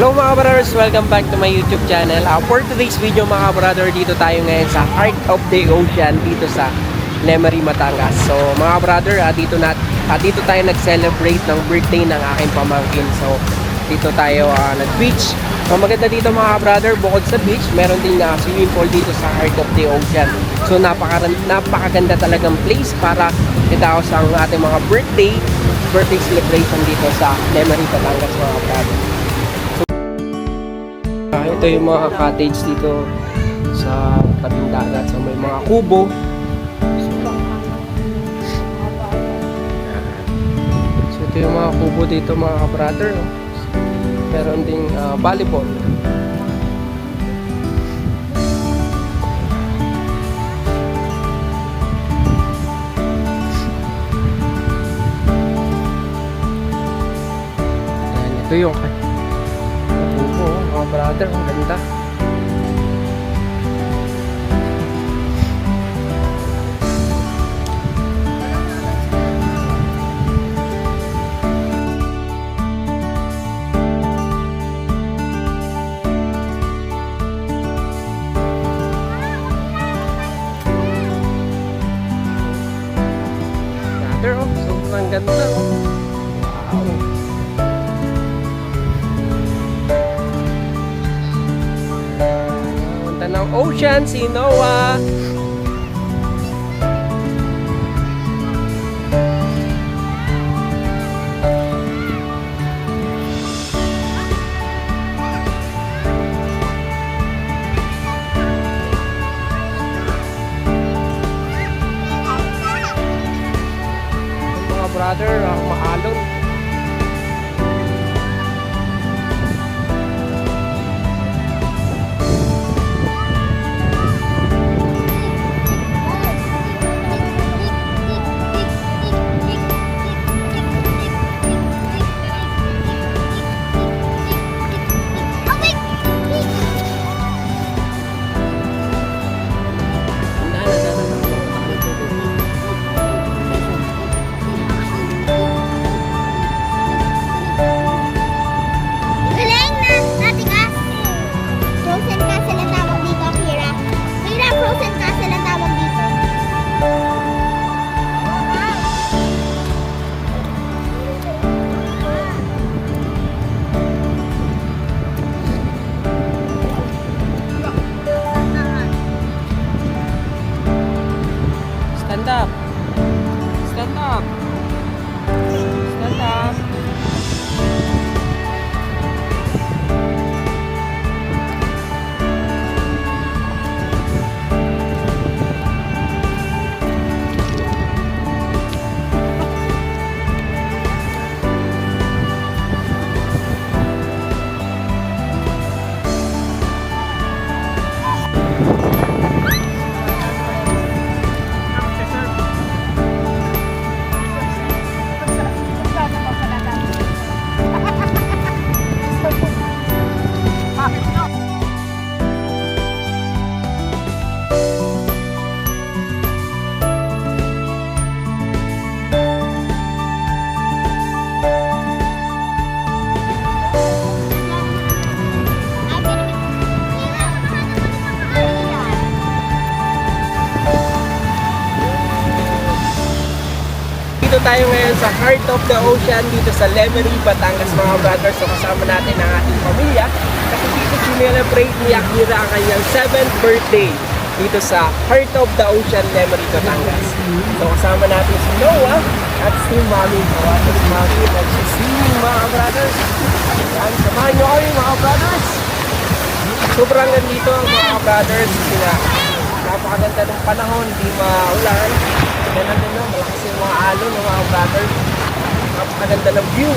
Hello mga brothers, welcome back to my YouTube channel. For today's video mga brother, dito tayo ngayon sa Heart of the Ocean dito sa Lemery, Batangas. So mga brother, dito tayo nag-celebrate ng birthday ng aking pamangkin. So dito tayo nag-beach. So maganda dito mga brother, bukod sa beach, meron din na swimming pool dito sa Heart of the Ocean. So napakaganda talagang place para itaos ang ating mga birthday celebration dito sa Lemery, Batangas mga brother. Ito yung mga cottage dito sa tabing dagat. So may mga kubo. So ito yung mga kubo dito mga brother. Meron ding volleyball. Ayan, ito yung kubo mga brother, ang ganda. Brother, sobrang ganda. Wow. Ng ocean, si Noah. Mga brother, maalon. Stand up. Stand up. Stand up. Dito tayo ngayon sa Heart of the Ocean dito sa Lemery, Batangas mga brothers. So kasama natin ang ating pamilya kasi dito sinelebrate ni Akira ang kanyang 7th birthday dito sa Heart of the Ocean, Lemery, Batangas. So kasama natin si Noah at si Mami. Si Mami nagsiswimming mga brothers. Yan, samahan nyo kami mga brothers. Sobrang nandito mga brothers. Napakaganda ng panahon, di maulan. Ganun din, malakas yung mga alon ng mga brothers. Napakaganda ng view.